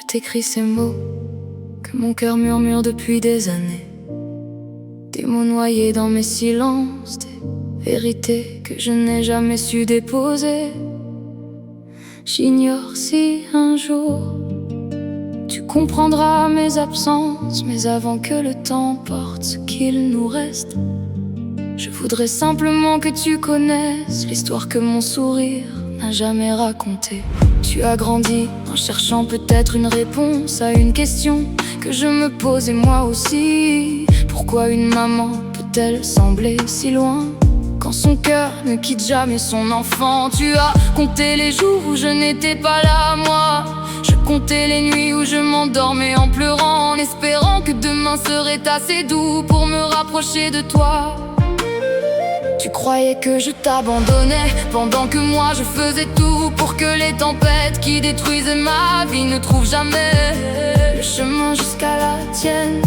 t'écris ces mots que mon cœur murmure depuis des années. Des mots noyés dans mes silences, des vérités que je n'ai jamais su déposer. J'ignore si un jour tu comprendras mes absences, mais avant que le temps porte ce qu'il nous reste, je voudrais simplement que tu connaisses l'histoire que mon sourire n'a jamais racontée. Tu as grandi en cherchant peut-être une réponse à une question que je me posais moi aussi. Pourquoi une maman peut-elle sembler si loin quand son cœur ne quitte jamais son enfant? Tu as compté les jours où je n'étais pas là, moi. Je comptais les nuits où je m'endormais en pleurant, en espérant que demain serait assez doux pour me rapprocher de toi. Tu croyais que je t'abandonnais pendant que moi je faisais tout pour que les tempêtes qui détruisaient ma vie ne trouvent jamais le chemin jusqu'à la tienne.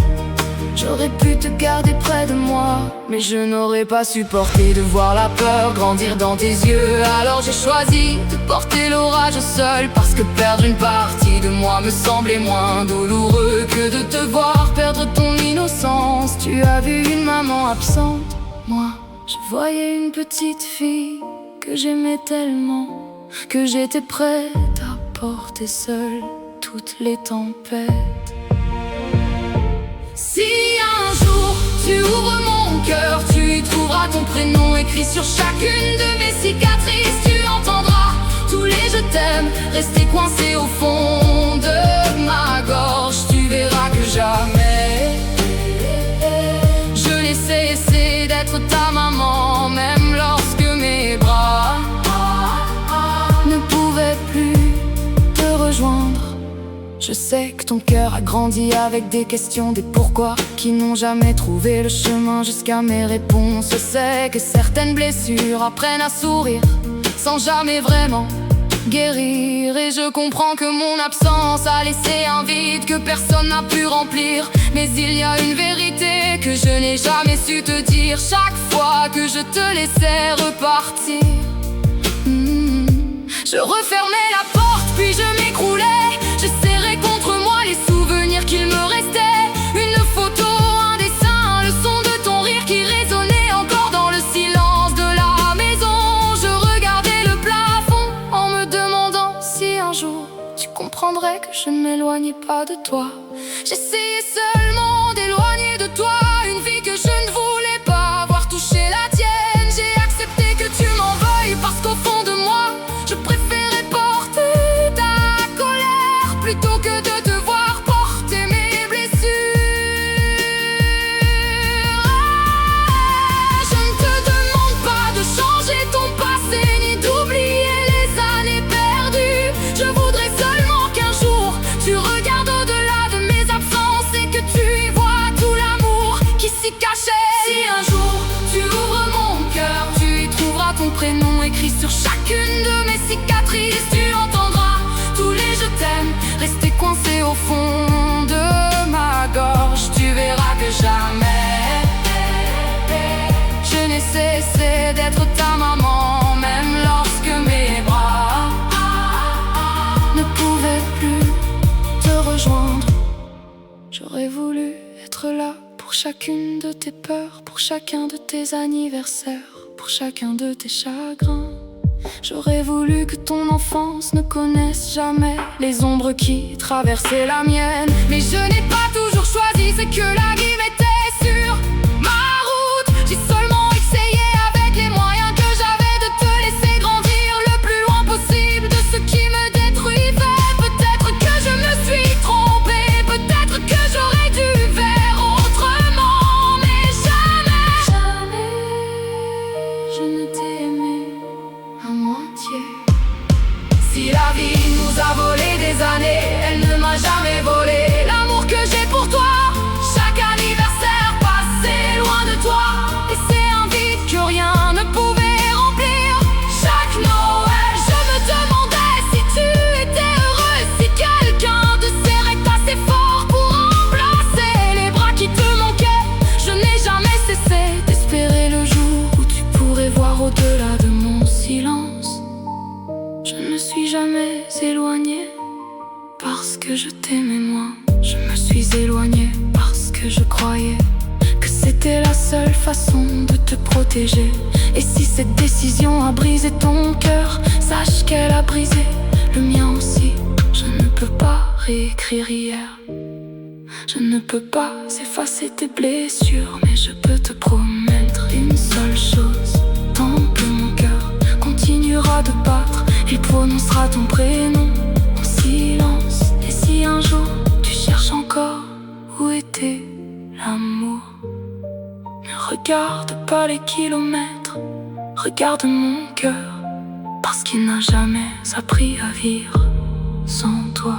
J'aurais pu te garder près de moi, mais je n'aurais pas supporté de voir la peur grandir dans tes yeux. Alors j'ai choisi de porter l'orage seul, parce que perdre une partie de moi me semblait moins douloureux que de te voir perdre ton innocence. Tu as vu une maman absente, moi je voyais une petite fille que j'aimais tellement, que j'étais prête à porter seule toutes les tempêtes. Si un jour tu ouvres mon cœur, tu y trouveras ton prénom écrit sur chacune de mes cicatrices. Tu entendras tous les je t'aime rester coincés au fond de ma gorge. Tu verras que jamais je n'ai cessé d'être ta maman, même lorsque mes bras ne pouvaient plus te rejoindre. Je sais que ton cœur a grandi avec des questions, des pourquoi qui n'ont jamais trouvé le chemin jusqu'à mes réponses. Je sais que certaines blessures apprennent à sourire sans jamais vraiment guérir. Et je comprends que mon absence a laissé un vide que personne n'a pu remplir. Mais il y a une vérité que je n'ai jamais su te dire. Chaque fois que je te laissais repartir, je refermais la porte puis je m'écroulais. Je serrais contre moi les souvenirs qu'il me restait. Une photo, un dessin, le son de ton rire qui résonnait encore dans le silence de la maison. Je regardais le plafond en me demandant si un jour tu comprendrais que je ne m'éloignais pas de toi. J'essayais seulement d'éloigner de toi une vie que je ne voulais pas voir toucher la tienne. J'ai accepté que tu m'en veuilles parce qu'au fond de moi je préférais porter ta colère plutôt que de devoir porter mes blessures. Je ne te demande pas de changer ton passé ni d'oublier les années perdues. Je voudrais seulement qu'un jour tu regardes au-delà de mes absences et que tu y vois tout l'amour qui s'y cachait. Si un jour tu ouvres mon cœur, tu y trouveras ton prénom écrit sur chacune de mes cicatrices. Tu entendras tous les je t'aime rester coincés au fond de ma gorge. Tu verras que jamais je n'ai cessé d'être ta maman, même lorsque mes bras ne pouvaient plus te rejoindre. J'aurais voulu être là pour chacune de tes peurs, pour chacun de tes anniversaires, pour chacun de tes chagrins. J'aurais voulu que ton enfance ne connaisse jamais les ombres qui traversaient la mienne. Mais je n'ai pas toujours choisi, c'est que la vie m'était sur ma route. J'ai seulement essayé avec les moyens que j'avais de te laisser grandir le plus loin possible de ce qui me détruisait. Peut-être que je me suis trompée, peut-être que j'aurais dû faire autrement, mais jamais, jamais je ne t'ai aimé à moitié. Si la vie nous a volé des années, elle ne m'a jamais volé l'amour que j'ai éloigné parce que je croyais que c'était la seule façon de te protéger. Et si cette décision a brisé ton cœur, sache qu'elle a brisé le mien aussi. Je ne peux pas réécrire hier, je ne peux pas effacer tes blessures, mais je peux te promettre une seule chose. Tant que mon cœur continuera de battre, il prononcera ton prénom en silence. Et si un jour tu cherches encore où était l'amour, ne regarde pas les kilomètres, regarde mon cœur, parce qu'il n'a jamais appris à vivre sans toi.